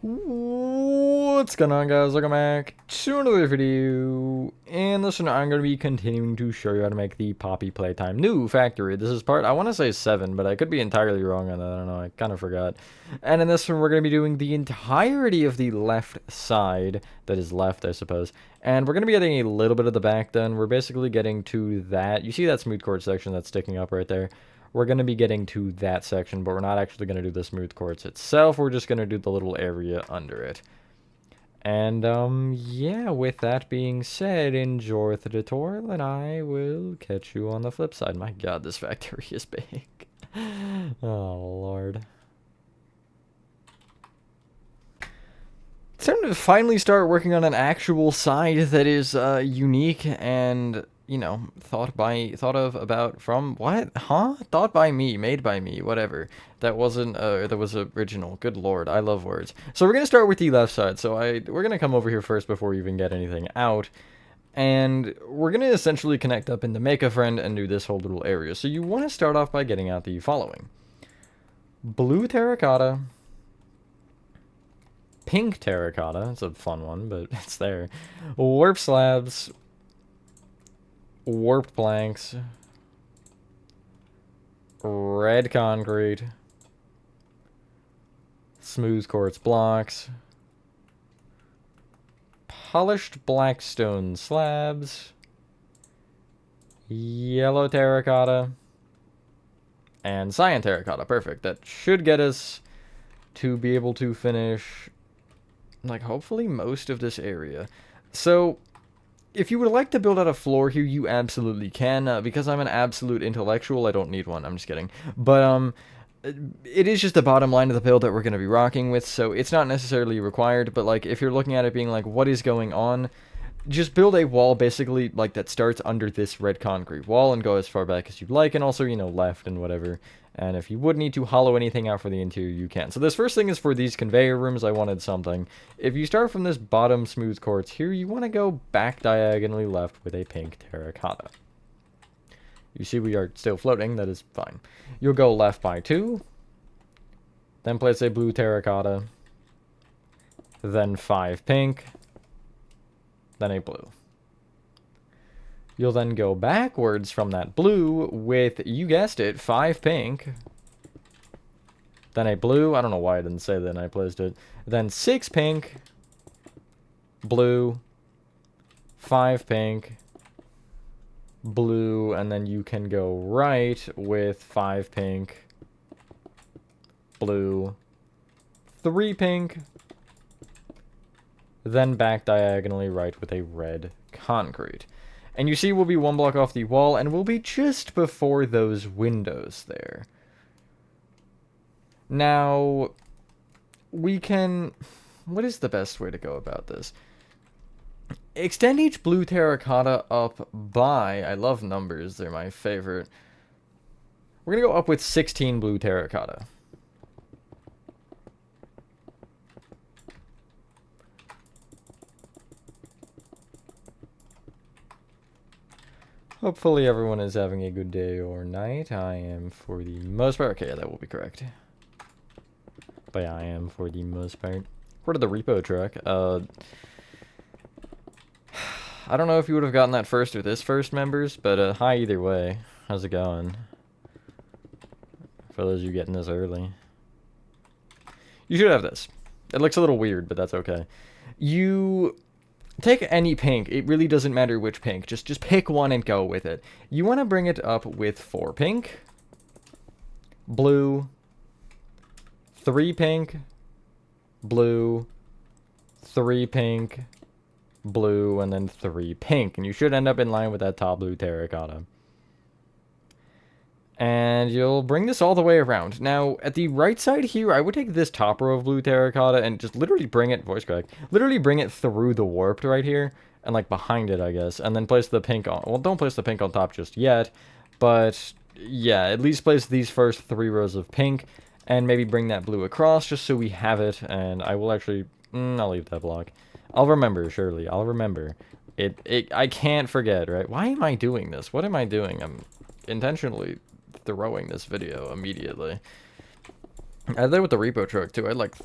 What's going on, guys? Welcome back to another video. In this one, I'm going to be continuing to show you how to make the Poppy Playtime new factory. This is part, I want to say 7, but I could be entirely wrong on that. I don't know, I kind of forgot. And in this one, we're going to be doing the entirety of the left side, that is left, I suppose. And we're going to be getting a little bit of the back done. We're basically getting to that. You see that smooth quartz section that's sticking up right there? We're going to be getting to that section, but we're not actually going to do the smooth quartz itself. We're just going to do the little area under it. And, yeah, with that being said, enjoy the tutorial, and I will catch you on the flip side. My god, this factory is big. Oh, Lord. It's time to finally start working on an actual side that is, unique and... you know, thought by me, made by me, whatever. That wasn't, that was original. Good lord, I love words. So we're gonna start with the left side. So we're gonna come over here first before we even get anything out. And we're gonna essentially connect up into Make a Friend and do this whole little area. So you want to start off by getting out the following. Blue terracotta. Pink terracotta. It's a fun one, but it's there. Warp slabs. Warped planks, red concrete, smooth quartz blocks, polished black stone slabs, yellow terracotta, and cyan terracotta. Perfect. That should get us to be able to finish, like, hopefully most of this area. So... if you would like to build out a floor here, you absolutely can. Because I'm an absolute intellectual, I don't need one. I'm just kidding. But, it is just the bottom line of the build that we're going to be rocking with, so it's not necessarily required. But, like, if you're looking at it being like, what is going on? Just build a wall, basically, like, that starts under this red concrete wall and go as far back as you'd like. And also, you know, left and whatever. And if you would need to hollow anything out for the interior, you can. So this first thing is for these conveyor rooms. I wanted something. If you start from this bottom smooth quartz here, you want to go back diagonally left with a pink terracotta. You see we are still floating. That is fine. You'll go left by 2. Then place a blue terracotta. Then 5 pink. Then a blue. You'll then go backwards from that blue with, you guessed it, 5 pink. Then a blue. I don't know why I didn't say that and I placed it. Then 6 pink. Blue. 5 pink. Blue. And then you can go right with 5 pink. Blue. 3 pink. Then back diagonally right with a red concrete. And you see we'll be 1 block off the wall, and we'll be just before those windows there. Now, we can... what is the best way to go about this? Extend each blue terracotta up by... I love numbers, they're my favorite. We're going to go up with 16 blue terracotta. Hopefully everyone is having a good day or night. I am for the most part. Okay, that will be correct. But yeah, I am for the most part. Where did the repo truck? I don't know if you would have gotten that first or this first, members, but hi either way. How's it going? For those of you getting this early. You should have this. It looks a little weird, but that's okay. You... take any pink. It really doesn't matter which pink. Just pick one and go with it. You want to bring it up with 4 pink, blue, 3 pink, blue, 3 pink, blue, and then 3 pink. And you should end up in line with that top blue terracotta. And you'll bring this all the way around. Now, at the right side here, I would take this top row of blue terracotta and just literally bring it, voice crack, literally bring it through the warped right here, and like behind it, I guess, and then place the pink on, well, don't place the pink on top just yet, but yeah, at least place these first 3 rows of pink, and maybe bring that blue across, just so we have it, and I will actually, I'll leave that block. I'll remember, surely, I'll remember. I can't forget, right? Why am I doing this? What am I doing? I'm intentionally... throwing this video immediately. I did that with the repo truck too. I had like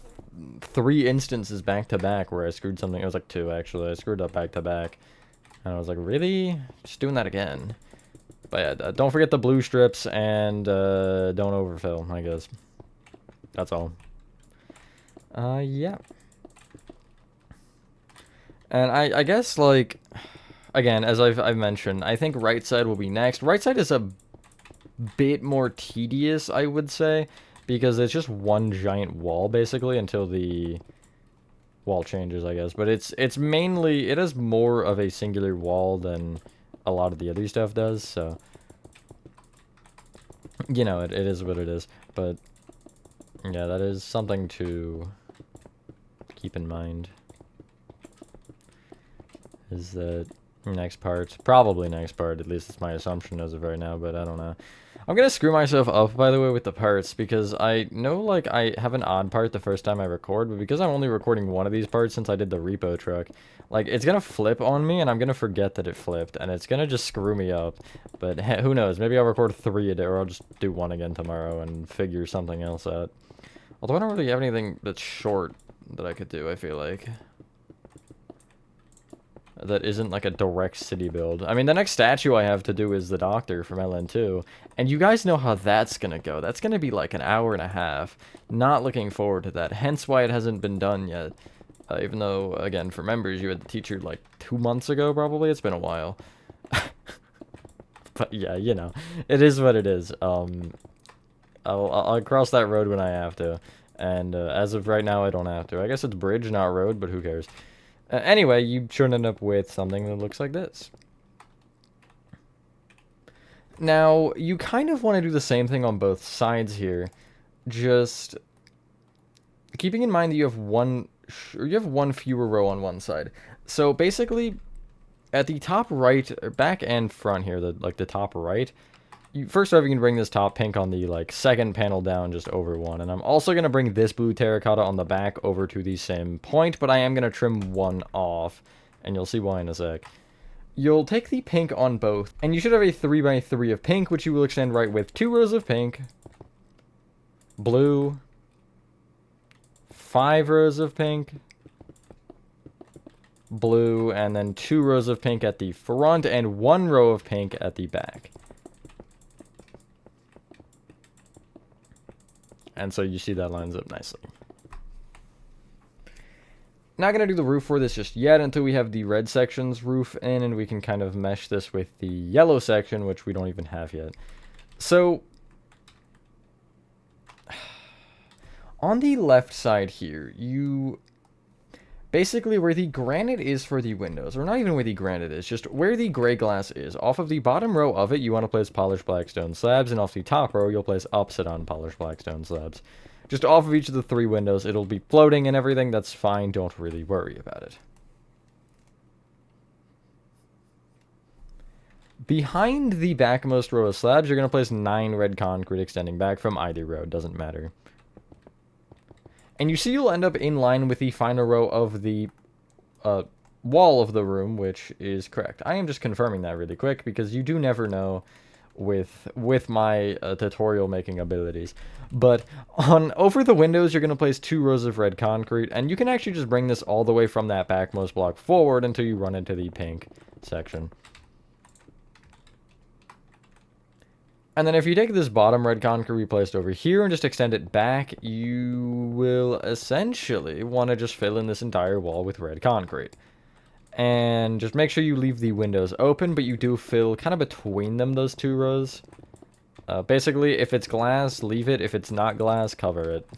3 instances back to back where I screwed something. It was like 2 actually. I screwed up back to back, and I was like, really? Just doing that again. But yeah, don't forget the blue strips and don't overfill, I guess. That's all. Yeah. And I guess, like, again, as I've mentioned, I think right side will be next. Right side is a bit more tedious, I would say, because it's just one giant wall, basically, until the wall changes, I guess. But it's mainly, it is more of a singular wall than a lot of the other stuff does, so, you know, it is what it is. But, yeah, that is something to keep in mind. Is that next part, probably next part, at least it's my assumption as of right now, but I don't know. I'm gonna screw myself up, by the way, with the parts, because I know, like, I have an odd part the first time I record, but because I'm only recording one of these parts since I did the repo truck, like, it's gonna flip on me, and I'm gonna forget that it flipped, and it's gonna just screw me up. But who knows, maybe I'll record 3 a day, or I'll just do 1 again tomorrow and figure something else out. Although I don't really have anything that's short that I could do, I feel like. That isn't like a direct city build. I mean, the next statue I have to do is the Doctor from LN2, and you guys know how that's gonna go. That's gonna be like an hour and a half. Not looking forward to that, hence why it hasn't been done yet. Even though, again, for members, you had the teacher like 2 months ago, probably. It's been a while. But yeah, you know, it is what it is. I'll cross that road when I have to, and as of right now, I don't have to. I guess it's bridge, not road, but who cares? Anyway, you should end up with something that looks like this. Now, you kind of want to do the same thing on both sides here, just keeping in mind that you have one fewer row on one side. So basically, at the top right, or back and front here, the top right, first off, you can bring this top pink on the, like, second panel down just over one. And I'm also going to bring this blue terracotta on the back over to the same point, but I am going to trim one off, and you'll see why in a sec. You'll take the pink on both, and you should have a 3x3 of pink, which you will extend right with 2 rows of pink, blue, 5 rows of pink, blue, and then 2 rows of pink at the front, and 1 row of pink at the back. And so you see that lines up nicely. Not going to do the roof for this just yet until we have the red section's roof in, and we can kind of mesh this with the yellow section, which we don't even have yet. So, on the left side here, you... basically, where the granite is for the windows, or not even where the granite is, just where the gray glass is. Off of the bottom row of it, you want to place polished black stone slabs, and off the top row, you'll place upside-down polished black stone slabs. Just off of each of the 3 windows, it'll be floating and everything, that's fine, don't really worry about it. Behind the backmost row of slabs, you're going to place 9 red concrete extending back from either row, doesn't matter. And you see you'll end up in line with the final row of the wall of the room, which is correct. I am just confirming that really quick, because you do never know with my tutorial making abilities. But over the windows, you're going to place 2 rows of red concrete, and you can actually just bring this all the way from that backmost block forward until you run into the pink section. And then if you take this bottom red concrete we placed over here and just extend it back, you will essentially want to just fill in this entire wall with red concrete. And just make sure you leave the windows open, but you do fill kind of between them, those 2 rows. Basically, if it's glass, leave it. If it's not glass, cover it.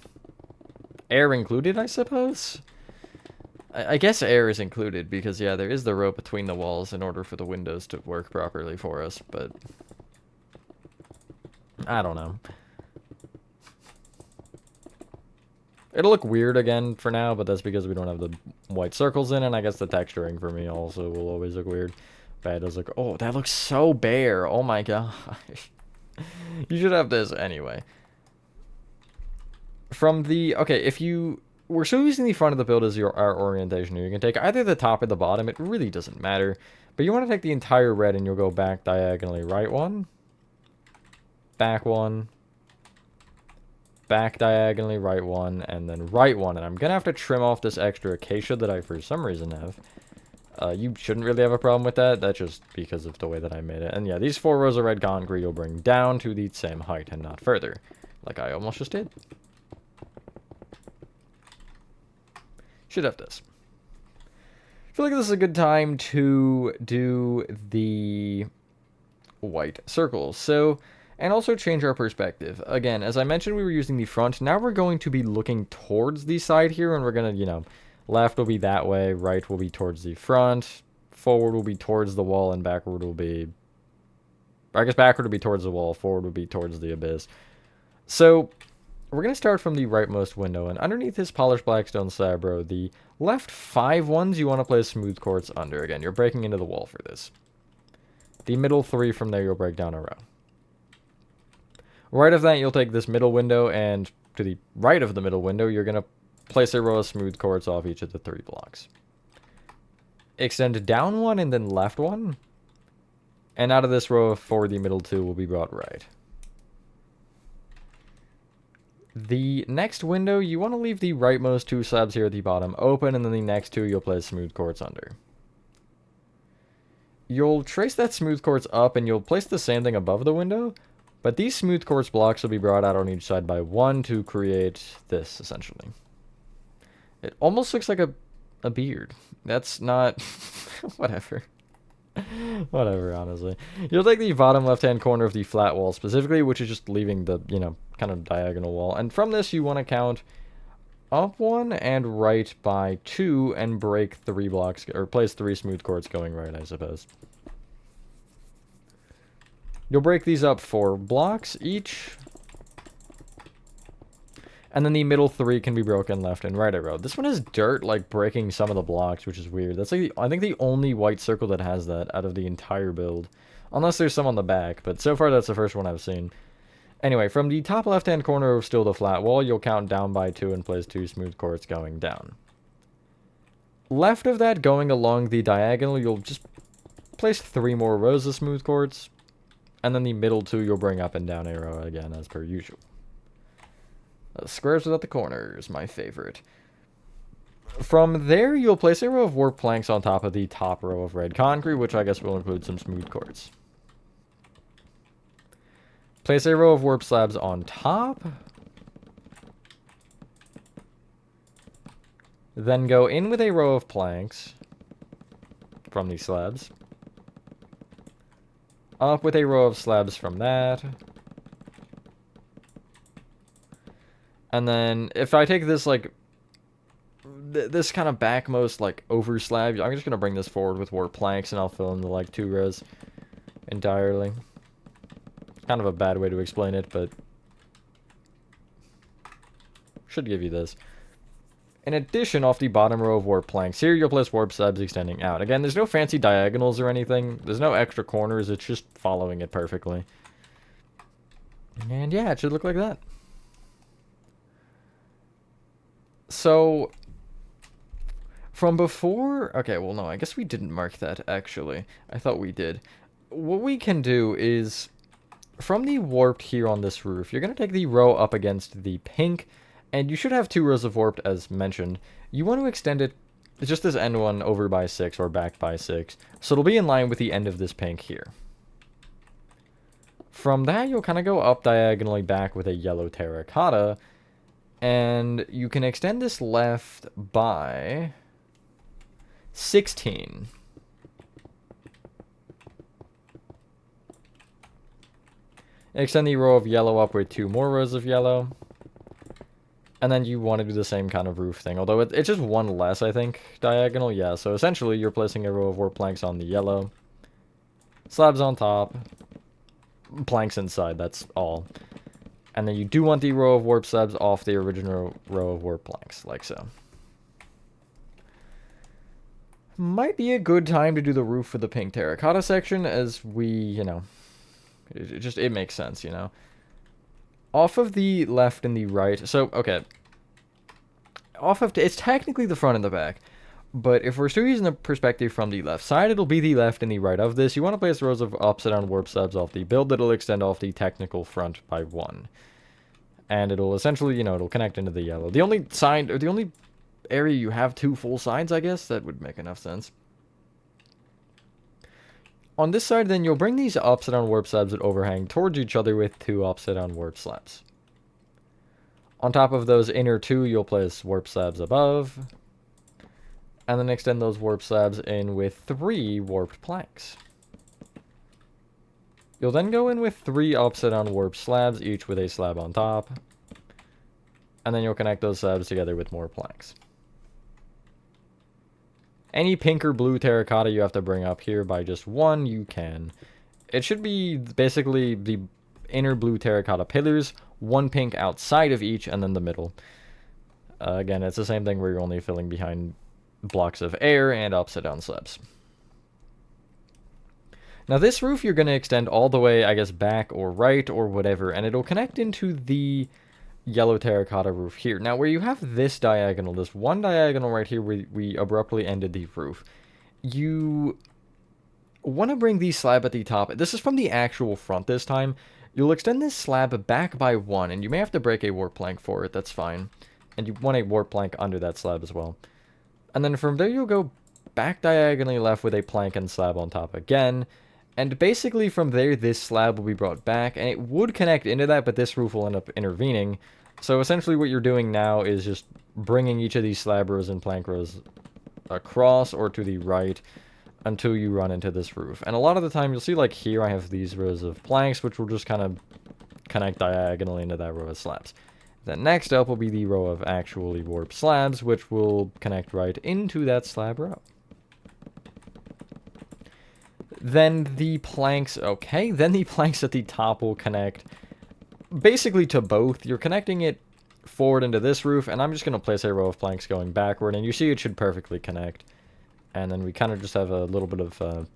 Air included, I suppose? I guess air is included, because, yeah, there is the rope between the walls in order for the windows to work properly for us, but... I don't know. It'll look weird again for now, but that's because we don't have the white circles in, and I guess the texturing for me also will always look weird. But it does look... oh, that looks so bare. Oh my gosh. You should have this anyway. From the... okay, if you... we're still using the front of the build as our orientation here. You can take either the top or the bottom. It really doesn't matter. But you want to take the entire red, and you'll go back diagonally. Right one. Back one. back diagonally, right one, and then right one. And I'm going to have to trim off this extra acacia that I, for some reason, have. You shouldn't really have a problem with that. That's just because of the way that I made it. And yeah, these 4 rows of red concrete you'll bring down to the same height and not further. Like I almost just did. Should have this. I feel like this is a good time to do the white circles. So, and also change our perspective. Again, as I mentioned, we were using the front. Now we're going to be looking towards the side here, and we're going to, you know, left will be that way, right will be towards the front, forward will be towards the wall, and backward will be... I guess backward will be towards the wall, forward will be towards the abyss. So, we're going to start from the rightmost window, and underneath this polished blackstone slab row, the left 5 ones you want to place smooth quartz under. Again, you're breaking into the wall for this. The middle 3 from there, you'll break down a row. Right of that, you'll take this middle window, and to the right of the middle window, you're going to place a row of smooth quartz off each of the 3 blocks. Extend down 1 and then left 1. And out of this row of 4, the middle 2 will be brought right. The next window, you want to leave the rightmost 2 slabs here at the bottom open, and then the next 2 you'll place smooth quartz under. You'll trace that smooth quartz up, and you'll place the same thing above the window, but these smooth quartz blocks will be brought out on each side by 1 to create this, essentially. It almost looks like a beard. That's not... whatever. Whatever, honestly. You'll take the bottom left-hand corner of the flat wall specifically, which is just leaving the, you know, kind of diagonal wall. And from this, you want to count up 1 and right by 2 and break 3 blocks, or place 3 smooth quartz going right, I suppose. You'll break these up 4 blocks each. And then the middle 3 can be broken left and right a row. This one has dirt, like, breaking some of the blocks, which is weird. That's, like, I think the only white circle that has that out of the entire build. Unless there's some on the back, but so far that's the first one I've seen. Anyway, from the top left-hand corner of still the flat wall, you'll count down by 2 and place 2 smooth quartz going down. Left of that, going along the diagonal, you'll just place 3 more rows of smooth quartz. And then the middle 2 you'll bring up and down a row again, as per usual. Squares without the corners, my favorite. From there, you'll place a row of warp planks on top of the top row of red concrete, which I guess will include some smooth quartz. Place a row of warp slabs on top. Then go in with a row of planks from these slabs. Up with a row of slabs from that. And then, if I take this, like, this kind of backmost, like, over slab, I'm just going to bring this forward with warp planks, and I'll fill in the, like, 2 rows entirely. Kind of a bad way to explain it, but should give you this. In addition, off the bottom row of warp planks here, you'll place warp slabs extending out. Again, there's no fancy diagonals or anything. There's no extra corners. It's just following it perfectly. And yeah, it should look like that. So, from before... Okay, well, no, I guess we didn't mark that, actually. I thought we did. What we can do is, from the warped here on this roof, you're going to take the row up against the pink, and you should have 2 rows of warped, as mentioned. You want to extend it, just this end one, over by 6 or back by 6, so it'll be in line with the end of this pink here. From that, you'll kind of go up diagonally back with a yellow terracotta, and you can extend this left by 16. Extend the row of yellow up with 2 more rows of yellow. And then you want to do the same kind of roof thing. Although it's just 1 less, I think, diagonal. Yeah, so essentially you're placing a row of warp planks on the yellow. Slabs on top. Planks inside, that's all. And then you do want the row of warp slabs off the original row of warp planks, like so. Might be a good time to do the roof for the pink terracotta section, as we, you know, it makes sense, you know. Off of the left and the right, so, okay. It's technically the front and the back. But if we're still using the perspective from the left side, it'll be the left and the right of this. You want to place rows of upside down warp slabs off the build that'll extend off the technical front by 1. And it'll essentially, it'll connect into the yellow. The only sign, or the only area you have two full sides, I guess, that would make enough sense. On this side, then, you'll bring these upside-down warp slabs that overhang towards each other with two upside-down warp slabs. On top of those inner two, you'll place warp slabs above, and then extend those warp slabs in with 3 warped planks. You'll then go in with 3 upside-down warp slabs, each with a slab on top, and then you'll connect those slabs together with more planks. Any pink or blue terracotta you have to bring up here by just 1, you can. It should be basically the inner blue terracotta pillars, 1 pink outside of each, and then the middle. Again, it's the same thing where you're only filling behind blocks of air and upside down slabs. Now this roof you're going to extend all the way, I guess, back or right or whatever, and it'll connect into the yellow terracotta roof here. Now where you have this diagonal, this one diagonal right here where we abruptly ended the roof, you want to bring the slab at the top. This is from the actual front this time. You'll extend this slab back by 1, and you may have to break a warp plank for it, that's fine. And you want a warp plank under that slab as well. And then from there you'll go back diagonally left with a plank and slab on top again. And basically from there, this slab will be brought back, and it would connect into that, but this roof will end up intervening. So essentially what you're doing now is just bringing each of these slab rows and plank rows across or to the right until you run into this roof. And a lot of the time, you'll see like here I have these rows of planks, which will just kind of connect diagonally into that row of slabs. Then next up will be the row of actually warped slabs, which will connect right into that slab row. Then the planks, okay, then the planks at the top will connect basically to both. You're connecting it forward into this roof, and I'm just going to place a row of planks going backward, and you see it should perfectly connect. And then we kind of just have a little bit of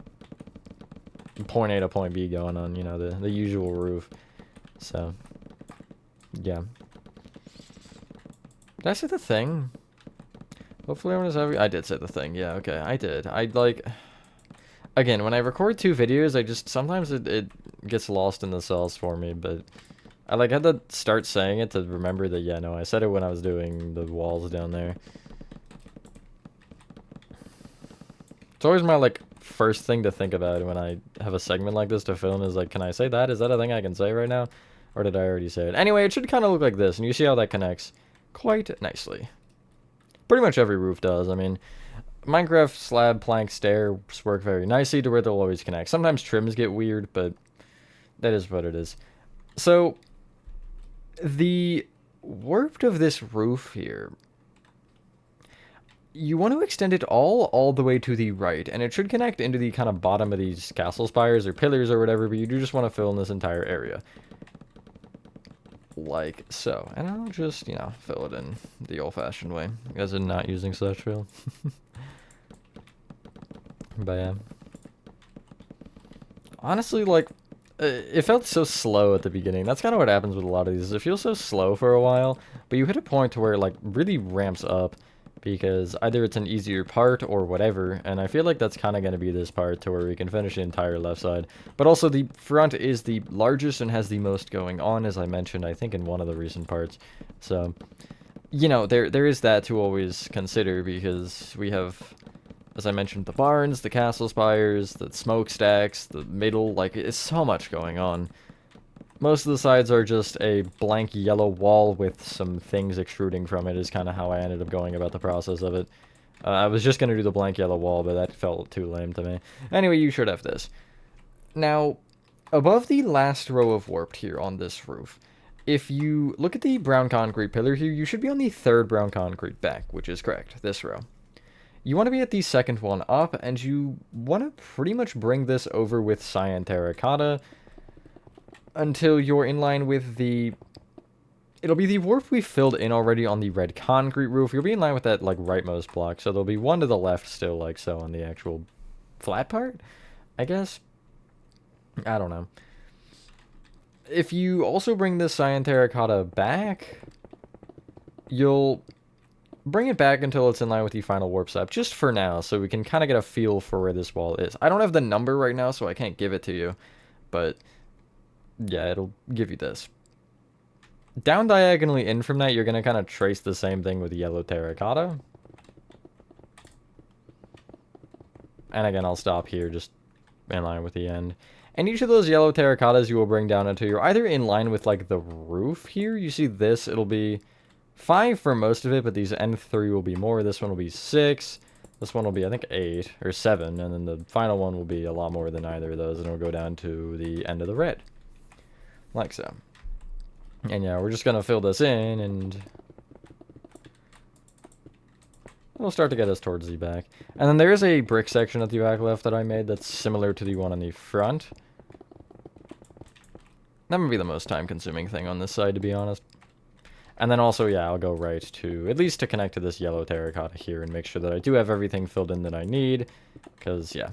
point A to point B going on, you know, the usual roof. So, yeah. Did I say the thing? Hopefully everyone is happy. I did say the thing, yeah, okay, I did. Again, when I record 2 videos, I just, sometimes it gets lost in the sauce for me, but I, had to start saying it to remember that, yeah, no, I said it when I was doing the walls down there. It's always my, first thing to think about when I have a segment like this to film is, can I say that? Is that a thing I can say right now? Or did I already say it? Anyway, it should kind of look like this, and you see how that connects quite nicely. Pretty much every roof does, I mean... Minecraft slab plank stairs work very nicely to where they'll always connect. Sometimes trims get weird, but that is what it is. So, the warp of this roof here, you want to extend it all the way to the right, and it should connect into the kind of bottom of these castle spires or pillars or whatever, but you do just want to fill in this entire area. Like so. And I'll just, fill it in the old-fashioned way, as in not using slash fill. But yeah. Honestly, it felt so slow at the beginning. That's kind of what happens with a lot of these. It feels so slow for a while, but you hit a point to where it, really ramps up, because either it's an easier part or whatever, and I feel like that's kind of going to be this part to where we can finish the entire left side. But also, the front is the largest and has the most going on, as I mentioned, I think, in one of the recent parts. So, there is that to always consider, because we have... As I mentioned, the barns, the castle spires, the smokestacks, the middle, it's so much going on. Most of the sides are just a blank yellow wall with some things extruding from it is kind of how I ended up going about the process of it. I was just going to do the blank yellow wall, but that felt too lame to me. Anyway, you should have this. Now, above the last row of warped here on this roof, if you look at the brown concrete pillar here, you should be on the 3rd brown concrete back, which is correct, this row. You want to be at the 2nd one up, and you want to pretty much bring this over with cyan terracotta until you're in line with the... It'll be the warp we filled in already on the red concrete roof. You'll be in line with that, rightmost block, so there'll be one to the left still, like so, on the actual flat part, I guess? I don't know. If you also bring this cyan terracotta back, you'll... bring it back until it's in line with the final warp slab, just for now, so we can kind of get a feel for where this wall is. I don't have the number right now, so I can't give it to you, but yeah, it'll give you this. Down diagonally in from that, you're going to kind of trace the same thing with yellow terracotta. And again, I'll stop here just in line with the end. And each of those yellow terracottas you will bring down until you're either in line with like the roof here. You see this, it'll be 5 for most of it, but these end 3 will be more. This one will be 6. This one will be, I think, 8 or 7. And then the final one will be a lot more than either of those. And it'll go down to the end of the red. Like so. And yeah, we're just going to fill this in and it'll start to get us towards the back. And then there's a brick section at the back left that I made that's similar to the one on the front. That would be the most time-consuming thing on this side, to be honest. And then also, yeah, I'll go right to, at least to connect to this yellow terracotta here and make sure that I do have everything filled in that I need. Because, yeah.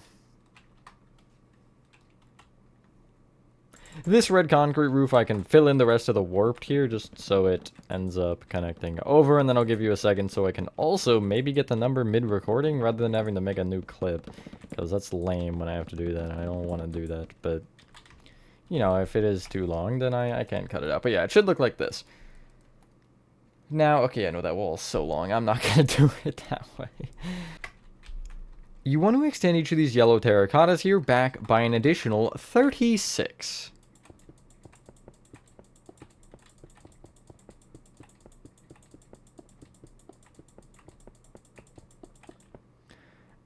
This red concrete roof, I can fill in the rest of the warped here just so it ends up connecting over. And then I'll give you a second so I can also maybe get the number mid-recording rather than having to make a new clip. Because that's lame when I have to do that. I don't want to do that, but... You know, if it is too long, then I can't cut it out. But yeah, it should look like this. Now, okay, I know that wall is so long. I'm not going to do it that way. You want to extend each of these yellow terracottas here back by an additional 36.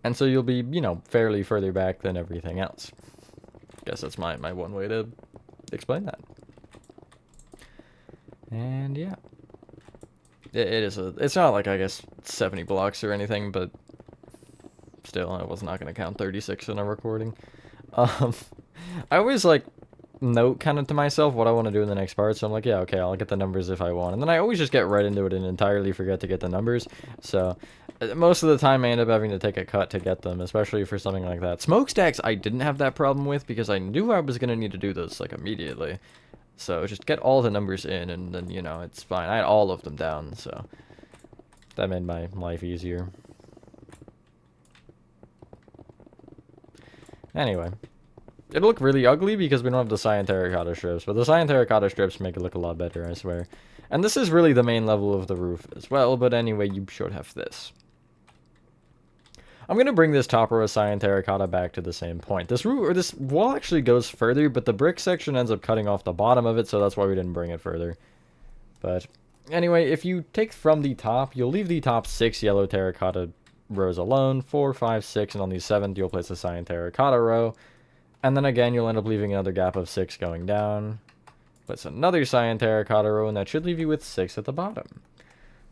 And so you'll be, you know, fairly further back than everything else. Guess that's my one way to explain that. And yeah. It's not like, I guess, 70 blocks or anything, but still, I was not going to count 36 in a recording. I always, like, note kind of to myself what I want to do in the next part, so I'm like, yeah, okay, I'll get the numbers if I want. And then I always just get right into it and entirely forget to get the numbers, so most of the time I end up having to take a cut to get them, especially for something like that. Smokestacks I didn't have that problem with because I knew I was going to need to do those, like, immediately. So just get all the numbers in and then, you know, it's fine. I had all of them down, so that made my life easier. Anyway. It'll look really ugly because we don't have the cyan terracotta strips, but the cyan terracotta strips make it look a lot better, I swear. And this is really the main level of the roof as well, but anyway, you should have this. I'm going to bring this top row of cyan terracotta back to the same point. This roof, or this wall actually goes further, but the brick section ends up cutting off the bottom of it, so that's why we didn't bring it further. But anyway, if you take from the top, you'll leave the top 6 yellow terracotta rows alone, 4, 5, 6, and on the 7th you'll place a cyan terracotta row. And then again, you'll end up leaving another gap of 6 going down. Place another cyan terracotta row, and that should leave you with 6 at the bottom.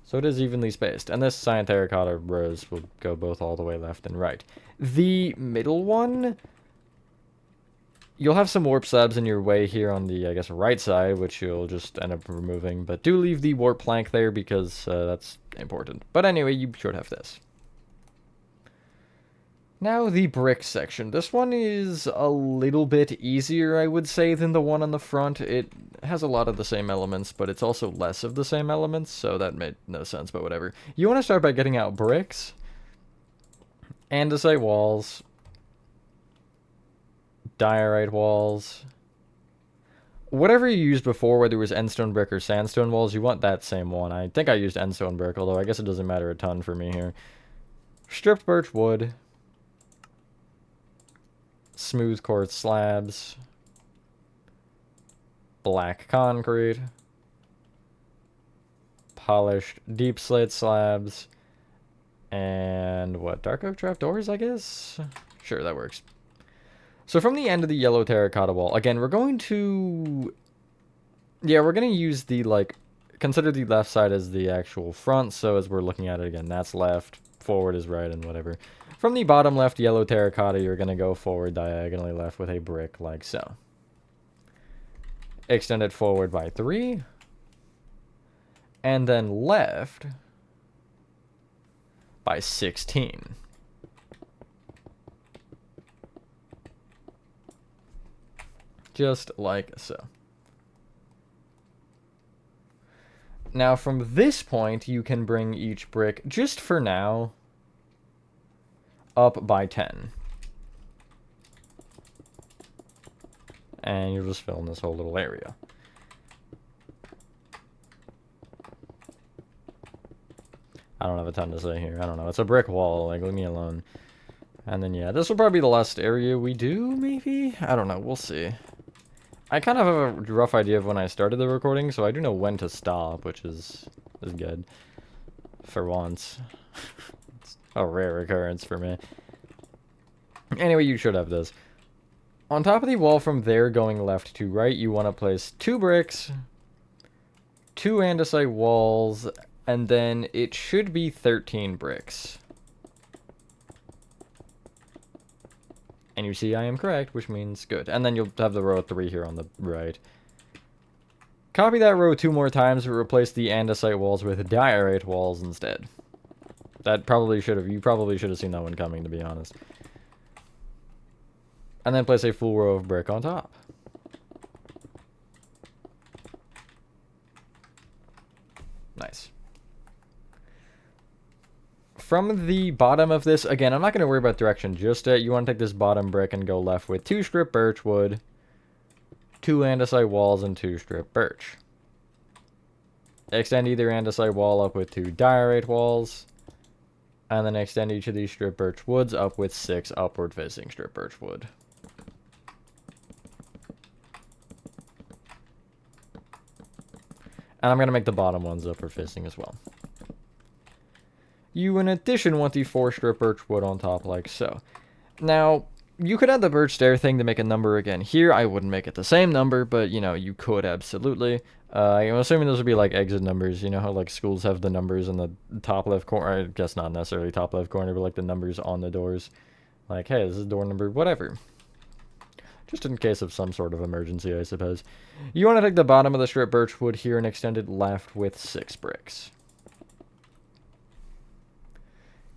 So it is evenly spaced. And this cyan terracotta rows will go both all the way left and right. The middle one, you'll have some warp slabs in your way here on the, I guess, right side, which you'll just end up removing. But do leave the warp plank there because that's important. But anyway, you should have this. Now the brick section. This one is a little bit easier, I would say, than the one on the front. It has a lot of the same elements, but it's also less of the same elements, so that made no sense, but whatever. You want to start by getting out bricks, andesite walls, diorite walls, whatever you used before, whether it was endstone brick or sandstone walls, you want that same one. I think I used endstone brick, although I guess it doesn't matter a ton for me here. Stripped birch wood. Smooth quartz slabs, black concrete, polished deep slate slabs, and what, dark oak trapdoors, I guess? Sure, that works. So from the end of the yellow terracotta wall, again, we're going to, yeah, we're going to use the, like, consider the left side as the actual front, so as we're looking at it again, that's left, forward is right, and whatever. From the bottom left yellow terracotta, you're going to go forward diagonally left with a brick like so. Extend it forward by 3. And then left by 16. Just like so. Now from this point, you can bring each brick, just for now, up by 10. And you'll just fill in this whole little area. I don't have a ton to say here. I don't know. It's a brick wall. Like, leave me alone. And then, yeah, this will probably be the last area we do, maybe? I don't know. We'll see. I kind of have a rough idea of when I started the recording, so I do know when to stop, which is good. For once. It's a rare occurrence for me. Anyway, you should have this. On top of the wall from there going left to right, you want to place 2 bricks, 2 andesite walls, and then it should be 13 bricks. And you see I am correct, which means good. And then you'll have the row 3 here on the right. Copy that row 2 more times, but replace the andesite walls with diorite walls instead. That probably should have, you probably should have seen that one coming, to be honest. And then place a full row of brick on top. Nice. From the bottom of this, again, I'm not going to worry about direction just yet. You want to take this bottom brick and go left with 2 strip birch wood, 2 andesite walls, and 2 strip birch. Extend either andesite wall up with 2 diorite walls, and then extend each of these strip birch woods up with 6 upward facing strip birch wood. And I'm going to make the bottom ones upward facing as well. You, in addition, want the 4 strip birch wood on top like so. Now, you could add the birch stair thing to make a number again here. I wouldn't make it the same number, but, you know, you could absolutely. I'm assuming those would be like exit numbers. You know how, like, schools have the numbers in the top left corner? I guess not necessarily top left corner, but, like, the numbers on the doors. Like, hey, this is door number whatever. Just in case of some sort of emergency, I suppose. You want to take the bottom of the strip birch wood here and extend it left with 6 bricks.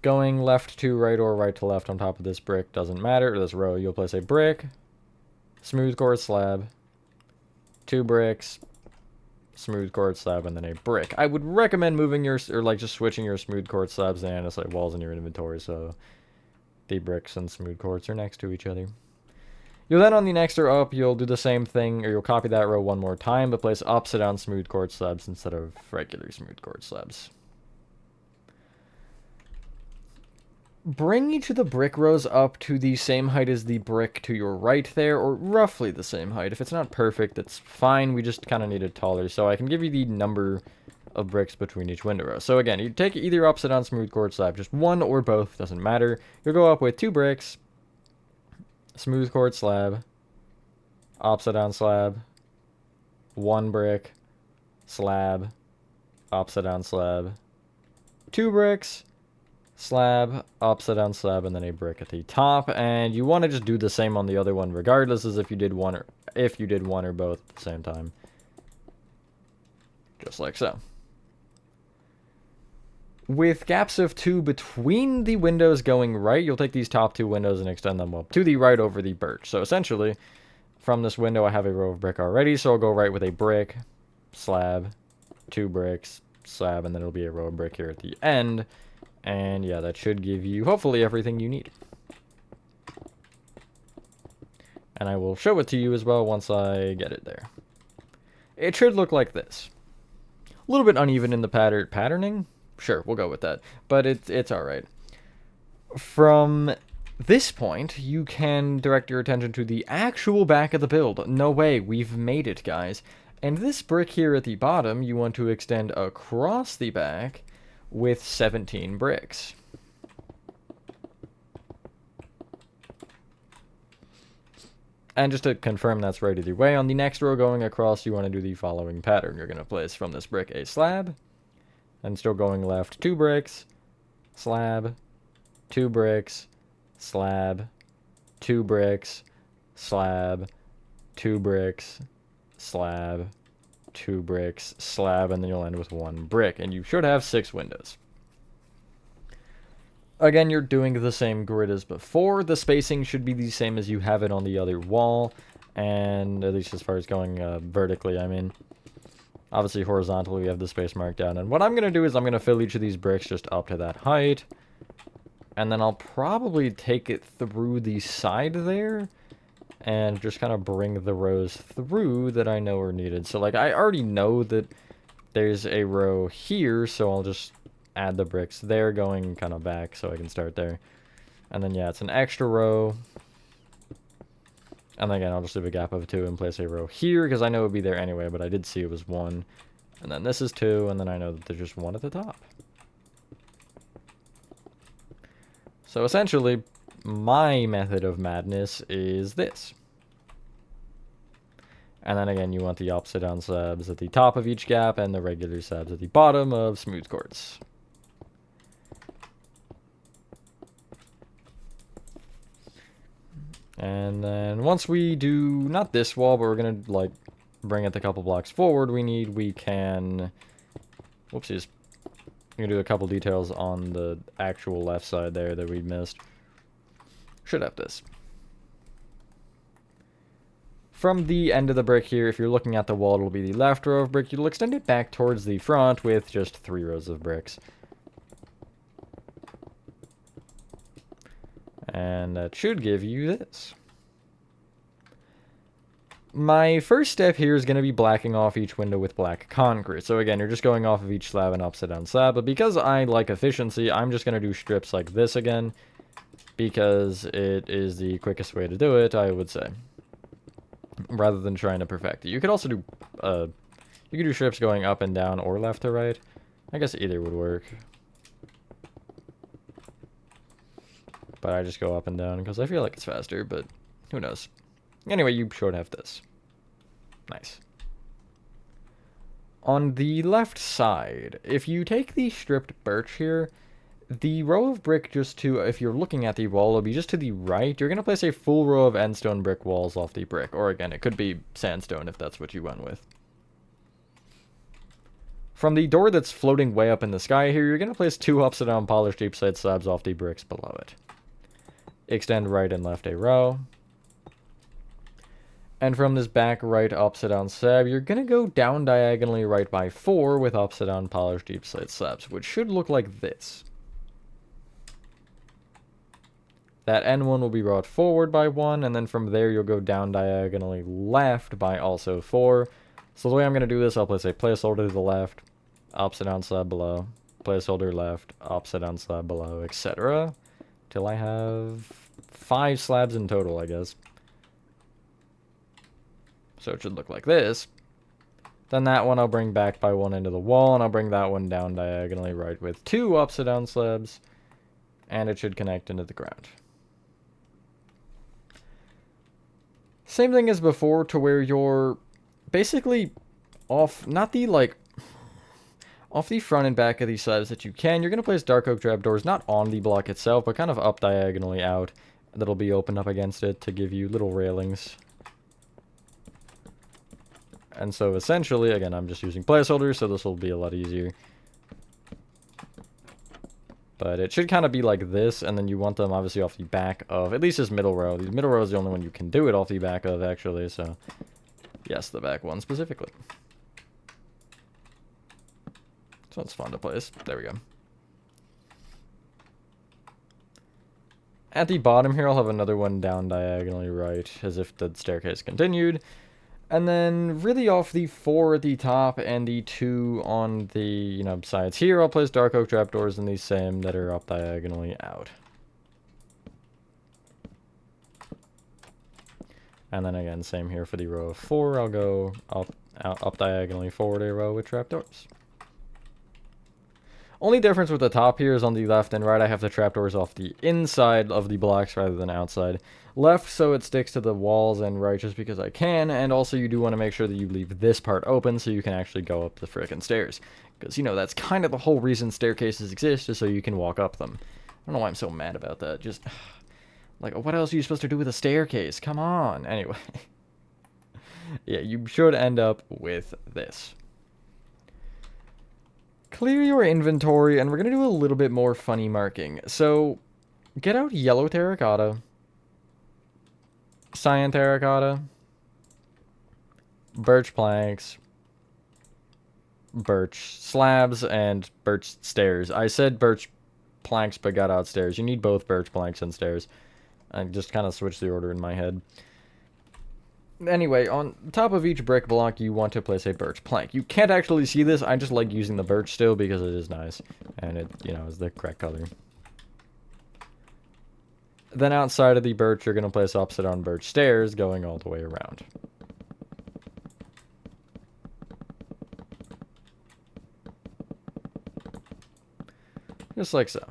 Going left to right or right to left on top of this brick doesn't matter. Or this row, you'll place a brick, smooth quartz slab, 2 bricks, smooth quartz slab, and then a brick. I would recommend moving your, or like just switching your smooth quartz slabs and andesite walls in your inventory so the bricks and smooth quartz are next to each other. You'll then on the next row up, you'll do the same thing, or you'll copy that row one more time, but place upside down smooth quartz slabs instead of regular smooth quartz slabs. Bring each of the brick rows up to the same height as the brick to your right there, or roughly the same height. If it's not perfect, that's fine. We just kind of need it taller, so I can give you the number of bricks between each window row. So again, you take either upside down smooth quartz slab, just one or both, doesn't matter. You'll go up with 2 bricks, smooth quartz slab, upside down slab, 1 brick, slab, upside down slab, 2 bricks, slab, upside down slab, and then a brick at the top. And you want to just do the same on the other one regardless, as if you did one or both at the same time. Just like so. With gaps of 2 between the windows going right, you'll take these top 2 windows and extend them up to the right over the birch. So essentially, from this window I have a row of brick already, so I'll go right with a brick, slab, 2 bricks, slab, and then it'll be a row of brick here at the end. And yeah, that should give you, hopefully, everything you need. And I will show it to you as well once I get it there. It should look like this. A little bit uneven in the patterning. Sure, we'll go with that. But it's alright. From this point, you can direct your attention to the actual back of the build. No way, we've made it, guys. And this brick here at the bottom, you want to extend across the back with 17 bricks. And just to confirm that's right either way, on the next row going across, you want to do the following pattern. You're going to place from this brick a slab, and still going left 2 bricks, slab, 2 bricks, slab, 2 bricks, slab, 2 bricks, slab, 2 bricks, slab, and then you'll end with 1 brick, and you should have 6 windows. Again, you're doing the same grid as before. The spacing should be the same as you have it on the other wall, and at least as far as going vertically, I mean. Obviously, horizontally, we have the space marked down, and what I'm going to do is I'm going to fill each of these bricks just up to that height, and then I'll probably take it through the side there, and just kind of bring the rows through that I know are needed. So, like, I already know that there's a row here, so I'll just add the bricks there going kind of back so I can start there. And then, yeah, it's an extra row. And then again, I'll just leave a gap of 2 and place a row here because I know it would be there anyway, but I did see it was 1. And then this is 2, and then I know that there's just 1 at the top. So essentially, my method of madness is this. And then again, you want the upside down slabs at the top of each gap and the regular slabs at the bottom of smooth quartz. And then once we do, not this wall, but we're going to like bring it a couple blocks forward, we can, whoopsies. I'm going to do a couple details on the actual left side there that we missed. Should have this. From the end of the brick here, if you're looking at the wall, it'll be the left row of brick. You'll extend it back towards the front with just 3 rows of bricks. And that should give you this. My first step here is going to be blacking off each window with black concrete. So again, you're just going off of each slab and upside down slab. But because I like efficiency, I'm just going to do strips like this again. Because it is the quickest way to do it, I would say. Rather than trying to perfect it. You could also do, you could do strips going up and down or left to right. I guess either would work. But I just go up and down because I feel like it's faster, but who knows. Anyway, you should have this. Nice. On the left side, if you take the stripped birch here, the row of brick just to, if you're looking at the wall, it'll be just to the right. You're going to place a full row of endstone brick walls off the brick. Or again, it could be sandstone if that's what you went with. From the door that's floating way up in the sky here, you're going to place 2 upside down polished deep slate slabs off the bricks below it. Extend right and left a row. And from this back right upside down slab, you're going to go down diagonally right by 4 with upside down polished deep slate slabs, which should look like this. That N1 will be brought forward by 1, and then from there you'll go down diagonally left by also 4. So the way I'm going to do this, I'll place a placeholder to the left, upside down slab below, placeholder left, upside down slab below, etc. Till I have 5 slabs in total, I guess. So it should look like this. Then that one I'll bring back by 1 into the wall, and I'll bring that one down diagonally right with 2 upside down slabs, and it should connect into the ground. Same thing as before, to where you're basically off, not the like, off the front and back of these slabs that you can. You're going to place dark oak trapdoors, not on the block itself, but kind of up diagonally out. That'll be opened up against it to give you little railings. And so essentially, again, I'm just using placeholders, so this will be a lot easier. But it should kind of be like this, and then you want them obviously off the back of, at least this middle row. The middle row is the only one you can do it off the back of, actually, so yes, the back one specifically. So it's fun to place. There we go. At the bottom here, I'll have another one down diagonally right, as if the staircase continued. And then really off the 4 at the top and the 2 on the, sides here, I'll place dark oak trapdoors in these same that are up diagonally out. And then again, same here for the row of 4. I'll go up diagonally forward a row with trapdoors. Only difference with the top here is on the left and right, I have the trapdoors off the inside of the blocks rather than outside. Left so it sticks to the walls, and right just because I can, and also you do want to make sure that you leave this part open so you can actually go up the frickin' stairs. Because, that's kind of the whole reason staircases exist, is so you can walk up them. I don't know why I'm so mad about that, just, like, what else are you supposed to do with a staircase? Come on! Anyway. Yeah, you should end up with this. Clear your inventory, and we're going to do a little bit more funny marking. So, get out yellow terracotta, cyan terracotta, birch planks, birch slabs, and birch stairs. I said birch planks, but got out stairs. You need both birch planks and stairs. I just kind of switched the order in my head. Anyway, on top of each brick block, you want to place a birch plank. You can't actually see this. I just like using the birch still because it is nice. And it, you know, is the correct color. Then outside of the birch, you're going to place upside down birch stairs going all the way around. Just like so.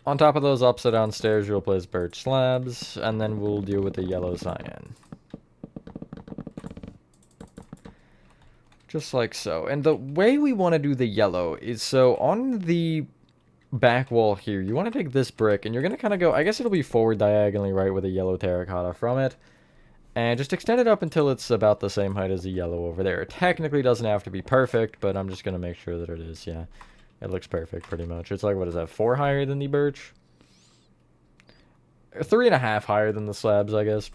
On top of those upside down stairs, you'll place birch slabs, and then we'll deal with the yellow cyan. Just like so. And the way we want to do the yellow is so on the back wall here, you want to take this brick, and you're going to kind of go, I guess it'll be forward diagonally, right, with a yellow terracotta from it. And just extend it up until it's about the same height as the yellow over there. It technically doesn't have to be perfect, but I'm just going to make sure that it is, yeah. It looks perfect, pretty much. It's like, what is that, 4 higher than the birch? 3.5 higher than the slabs, I guess.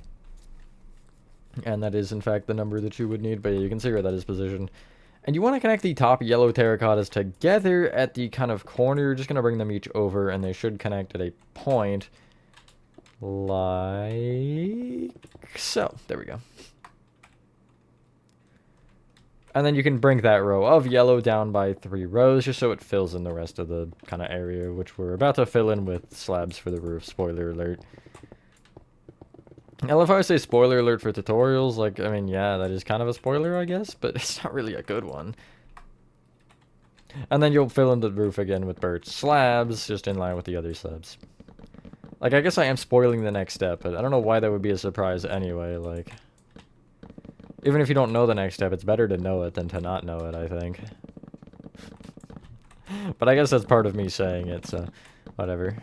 And that is, in fact, the number that you would need. But yeah, you can see where that is positioned. And you want to connect the top yellow terracottas together at the kind of corner. You're just going to bring them each over, and they should connect at a point like so. There we go. And then you can bring that row of yellow down by 3 rows, just so it fills in the rest of the kind of area, which we're about to fill in with slabs for the roof. Spoiler alert. I love how I say spoiler alert for tutorials. Like, I mean, yeah, that is kind of a spoiler, I guess, but it's not really a good one. And then you'll fill in the roof again with birch slabs, just in line with the other slabs. Like, I guess I am spoiling the next step, but I don't know why that would be a surprise anyway, like... Even if you don't know the next step, it's better to know it than to not know it, I think. But I guess that's part of me saying it, so whatever.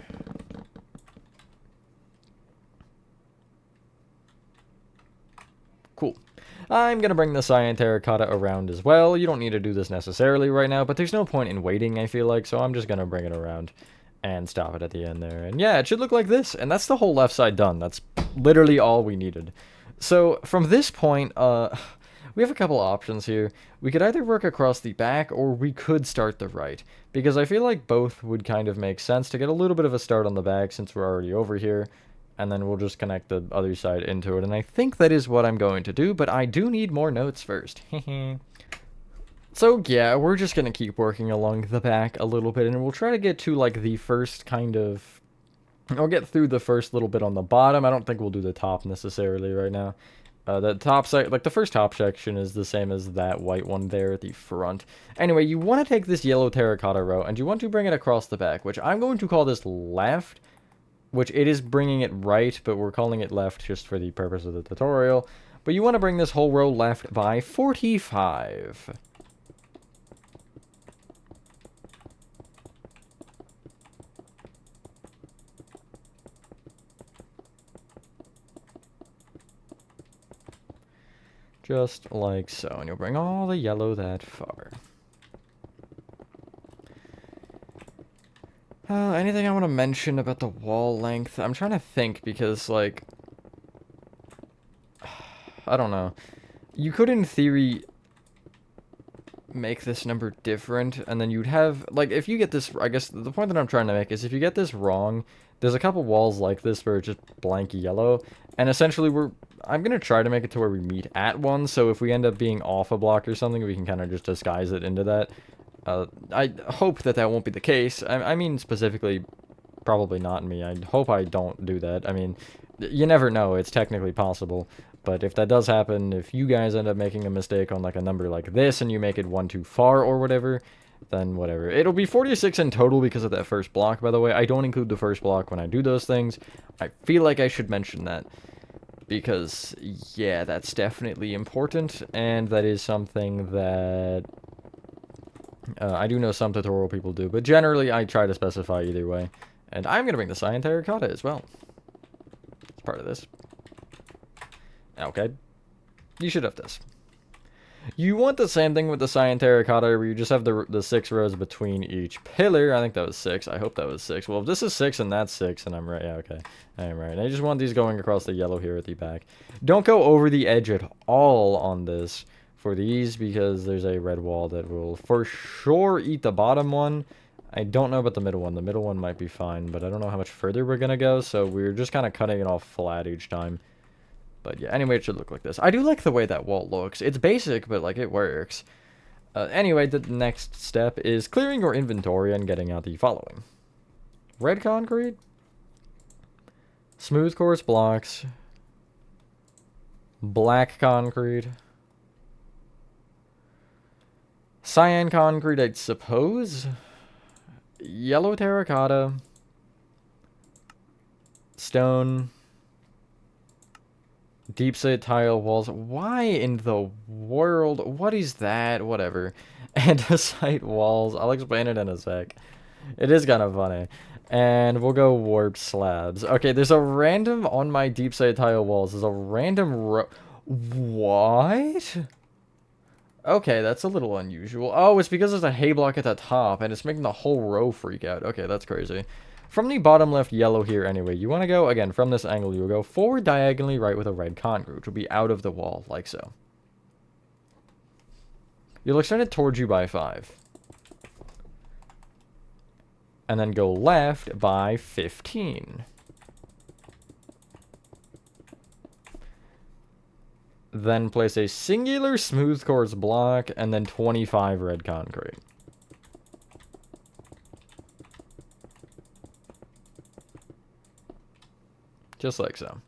Cool. I'm going to bring the cyan terracotta around as well. You don't need to do this necessarily right now, but there's no point in waiting, I feel like, so I'm just going to bring it around and stop it at the end there. And yeah, it should look like this, and that's the whole left side done. That's literally all we needed. So, from this point, we have a couple options here. We could either work across the back, or we could start the right. Because I feel like both would kind of make sense to get a little bit of a start on the back, since we're already over here. And then we'll just connect the other side into it. And I think that is what I'm going to do, but I do need more notes first. So, yeah, we're just going to keep working along the back a little bit, and we'll try to get to, like, the first kind of... I'll get through the first little bit on the bottom. I don't think we'll do the top necessarily right now. The top side, like the first top section is the same as that white one there at the front. Anyway, you want to take this yellow terracotta row and you want to bring it across the back, which I'm going to call this left, which it is bringing it right, but we're calling it left just for the purpose of the tutorial. But you want to bring this whole row left by 45. Just like so, and you'll bring all the yellow that far. Anything I want to mention about the wall length? I'm trying to think, because, like... I don't know. You could, in theory, make this number different, and then you'd have... Like, if you get this... I guess the point that I'm trying to make is if you get this wrong, there's a couple walls like this where it's just blank yellow, and essentially I'm going to try to make it to where we meet at one, so if we end up being off a block or something, we can kind of just disguise it into that. I hope that that won't be the case. I mean, specifically, probably not me. I hope I don't do that. I mean, you never know. It's technically possible. But if that does happen, if you guys end up making a mistake on, like, a number like this, and you make it one too far or whatever, then whatever. It'll be 46 in total because of that first block, by the way. I don't include the first block when I do those things. I feel like I should mention that. Because, yeah, that's definitely important, and that is something that... I do know some tutorial people do, but generally I try to specify either way. And I'm going to bring the cyan terracotta as well. It's part of this. Okay. You should have this. You want the same thing with the cyan terracotta, where you just have the 6 rows between each pillar. I think that was 6. I hope that was 6. Well, if this is 6 and that's 6, and I'm right. Yeah, okay. I am right. I just want these going across the yellow here at the back. Don't go over the edge at all on this for these, because there's a red wall that will for sure eat the bottom one. I don't know about the middle one. The middle one might be fine, but I don't know how much further we're going to go, so we're just kind of cutting it off flat each time. But yeah, anyway, it should look like this. I do like the way that wall looks. It's basic, but like it works. Anyway, the next step is clearing your inventory and getting out the following. Red concrete, smooth quartz blocks, black concrete, cyan concrete, I suppose, yellow terracotta, stone, deep slate tile walls. Why in the world? What is that? Whatever. Andesite walls. I'll explain it in a sec. It is kind of funny. And we'll go warped slabs. Okay, there's a random on my deep slate tile walls. There's a random row. What? Okay, that's a little unusual. Oh, it's because there's a hay block at the top, and it's making the whole row freak out. Okay, that's crazy. From the bottom left yellow here anyway, you want to go, again, from this angle, you'll go forward diagonally right with a red concrete, which will be out of the wall, like so. You'll extend it towards you by 5. And then go left by 15. Then place a singular smooth quartz block, and then 25 red concrete. Just like so.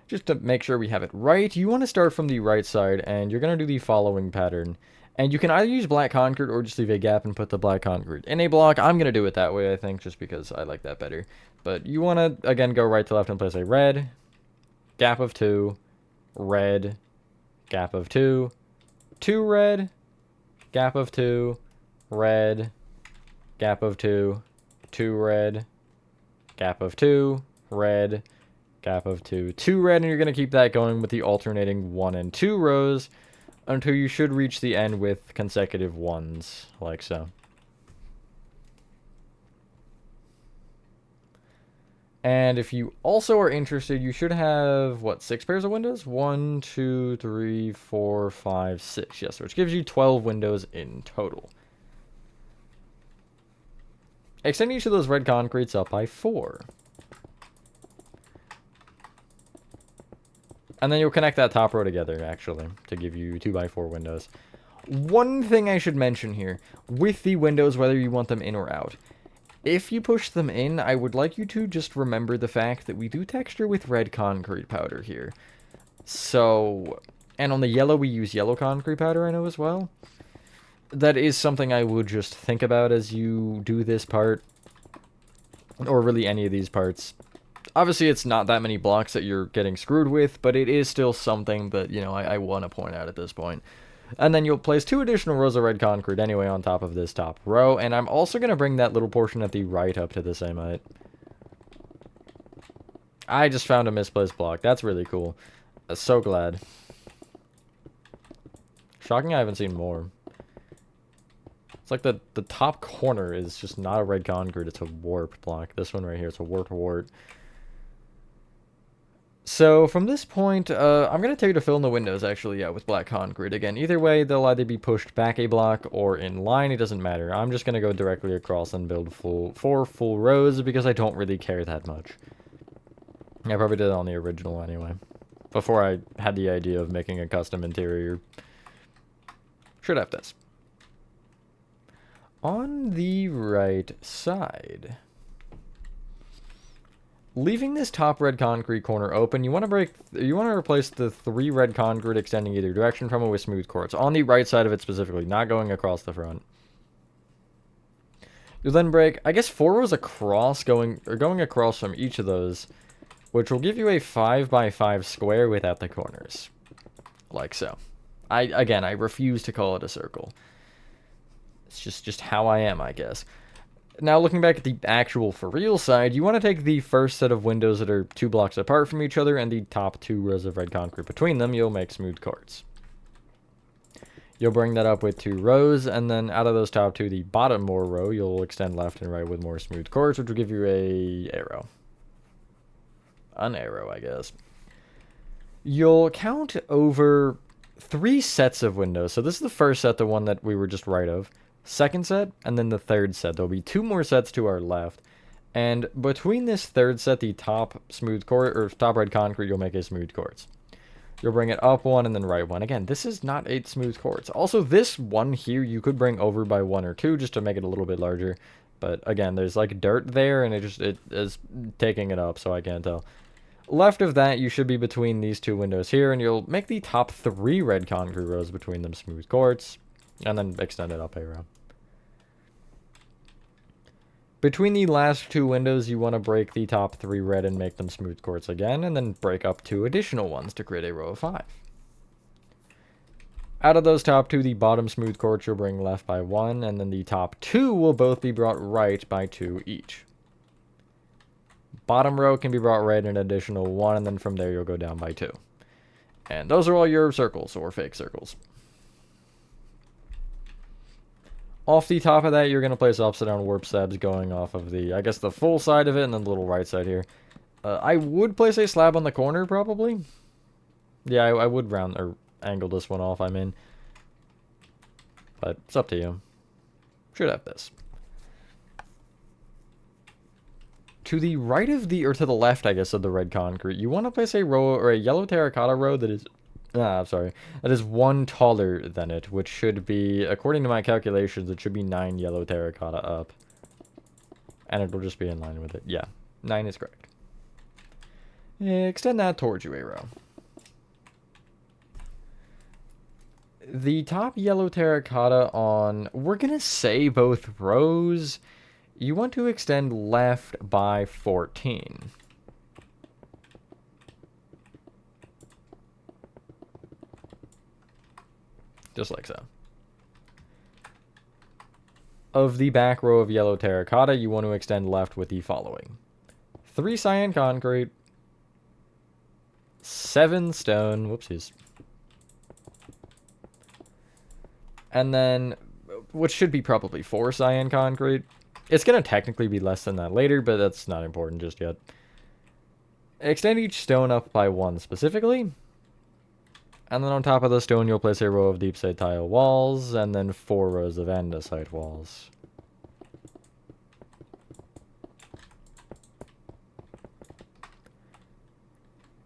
Just to make sure we have it right, you want to start from the right side, and you're going to do the following pattern. And you can either use black concrete or just leave a gap and put the black concrete in a block. I'm going to do it that way, I think, just because I like that better. But you want to, again, go right to left and place a red, gap of 2, red, gap of 2, 2 red, gap of 2, red, gap of 2, 2 red, gap of 2, red, gap of 2, 2 red, and you're going to keep that going with the alternating 1 and 2 rows until you should reach the end with consecutive 1s, like so. And if you also are interested, you should have, what, 6 pairs of windows? 1, 2, 3, 4, 5, 6. Yes, which gives you 12 windows in total. Extend each of those red concretes up by 4. And then you'll connect that top row together, actually, to give you 2x4 windows. One thing I should mention here, with the windows, whether you want them in or out. If you push them in, I would like you to just remember the fact that we do texture with red concrete powder here. So, and on the yellow, we use yellow concrete powder, I know, as well. That is something I would just think about as you do this part, or really any of these parts. Obviously, it's not that many blocks that you're getting screwed with, but it is still something that, you know, I want to point out at this point. And then you'll place 2 additional rows of red concrete anyway on top of this top row, and I'm also going to bring that little portion at the right up to the same height. I just found a misplaced block. That's really cool. So glad. Shocking I haven't seen more. It's like the top corner is just not a red concrete, it's a warped block. This one right here, it's a warped wart. So, from this point, I'm going to tell you to fill in the windows, actually, yeah, with black concrete. Again, either way, they'll either be pushed back a block or in line, it doesn't matter. I'm just going to go directly across and build 4 full rows, because I don't really care that much. I probably did it on the original anyway, before I had the idea of making a custom interior. Should have this. On the right side, leaving this top red concrete corner open, you want to replace the 3 red concrete extending either direction from it with smooth quartz on the right side of it specifically, not going across the front. You'll then break, I guess, 4 rows across, going across from each of those, which will give you a 5x5 square without the corners, like so. I refuse to call it a circle. It's just how I am, I guess. Now, looking back at the actual for real side, you want to take the first set of windows that are 2 blocks apart from each other and the top 2 rows of red concrete between them, you'll make smooth quartz. You'll bring that up with 2 rows, and then out of those top 2, the bottom more row, you'll extend left and right with more smooth quartz, which will give you a arrow. An arrow, I guess. You'll count over 3 sets of windows. So this is the first set, the one that we were just right of. Second set, and then the third set. There'll be 2 more sets to our left. And between this third set, the top smooth quartz, or top red concrete, you'll make a smooth quartz. You'll bring it up one and then right one. Again, this is not a smooth quartz. Also, this one here, you could bring over by 1 or 2 just to make it a little bit larger. But again, there's like dirt there and it is taking it up, so I can't tell. Left of that, you should be between these 2 windows here, and you'll make the top 3 red concrete rows between them smooth quartz, and then extend it up a row. Between the last 2 windows, you want to break the top 3 red and make them smooth quartz again, and then break up 2 additional ones to create a row of 5. Out of those top 2, the bottom smooth quartz you'll bring left by 1, and then the top 2 will both be brought right by 2 each. Bottom row can be brought right an additional 1, and then from there you'll go down by 2. And those are all your circles, or fake circles. Off the top of that, you're going to place upside down warp slabs going off of the, I guess, the full side of it, and then the little right side here. I would place a slab on the corner, probably. Yeah, I would round, or angle this one off, I'm in. But it's up to you. Should have this. To the right of the, or to the left, I guess, of the red concrete, you want to place a row, or a yellow terracotta row that is, that is 1 taller than it, which should be, according to my calculations, it should be 9 yellow terracotta up. And it will just be in line with it. Yeah, 9 is correct. Extend that towards you, a row. The top yellow terracotta on, we're going to say both rows. You want to extend left by 14. Just like so. Of the back row of yellow terracotta, you want to extend left with the following. 3 cyan concrete, 7 stone, whoopsies. And then, which should be probably 4 cyan concrete. It's going to technically be less than that later, but that's not important just yet. Extend each stone up by 1 specifically. And then on top of the stone, you'll place a row of deep-side tile walls, and then 4 rows of andesite walls.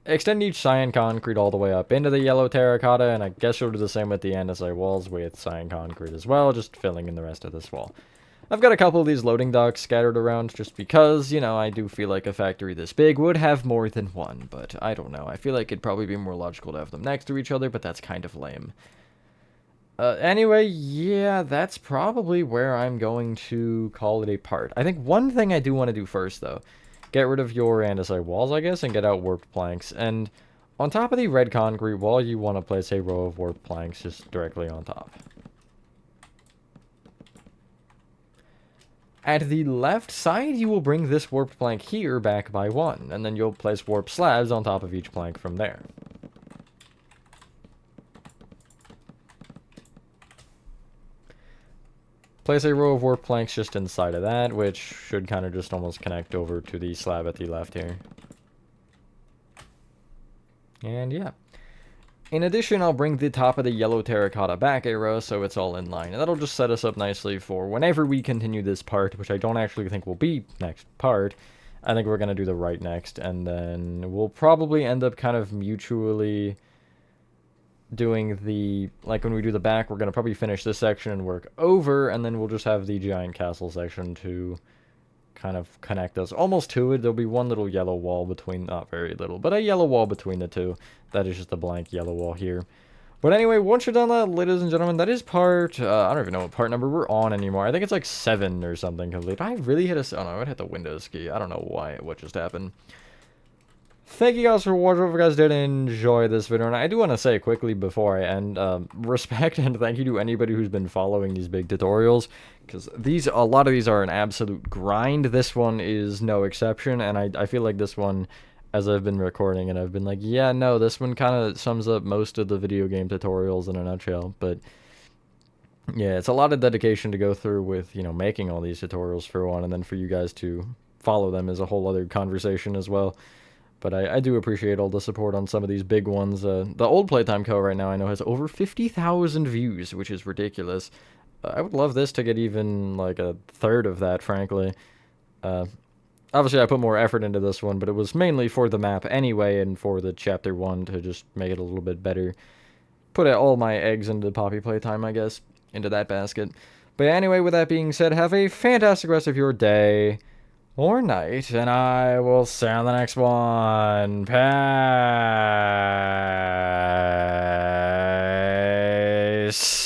Extend each cyan concrete all the way up into the yellow terracotta, and I guess you'll do the same with the andesite walls with cyan concrete as well, just filling in the rest of this wall. I've got a couple of these loading docks scattered around just because, you know, I do feel like a factory this big would have more than one, but I don't know. I feel like it'd probably be more logical to have them next to each other, but that's kind of lame. Anyway, yeah, that's probably where I'm going to call it a part. I think one thing I do want to do first, though, get rid of your andesite walls, I guess, and get out warped planks. And on top of the red concrete wall, you want to place a row of warped planks just directly on top. At the left side, you will bring this warped plank here back by 1, and then you'll place warped slabs on top of each plank from there. Place a row of warped planks just inside of that, which should kind of just almost connect over to the slab at the left here. And yeah. In addition, I'll bring the top of the yellow terracotta back a row so it's all in line. And that'll just set us up nicely for whenever we continue this part, which I don't actually think will be next part. I think we're going to do the right next, and then we'll probably end up kind of mutually doing the, like when we do the back, we're going to probably finish this section and work over, and then we'll just have the giant castle section to kind of connect us almost to it. There'll be one little yellow wall between, not very little, but a yellow wall between the two. That is just a blank yellow wall here. But anyway, once you're done that, ladies and gentlemen, that is part, I don't even know what part number we're on anymore. I think it's like 7 or something complete. I really hit a, oh no, I hit the Windows key. I don't know why, what just happened. Thank you guys for watching. Hope you guys did enjoy this video, and I do want to say quickly before I end, respect and thank you to anybody who's been following these big tutorials, because a lot of these are an absolute grind. This one is no exception, and I feel like this one, as I've been recording, and I've been like, yeah, no, this one kind of sums up most of the video game tutorials in a nutshell, but yeah, it's a lot of dedication to go through with, you know, making all these tutorials for one, and then for you guys to follow them is a whole other conversation as well. But I do appreciate all the support on some of these big ones. The old Playtime Co. right now I know has over 50,000 views, which is ridiculous. I would love this to get even like a third of that, frankly. Obviously, I put more effort into this one, but it was mainly for the map anyway, and for the chapter 1 to just make it a little bit better. Put all my eggs into Poppy Playtime, I guess, into that basket. But anyway, with that being said, have a fantastic rest of your day or night, and I will see you on the next one. Peace.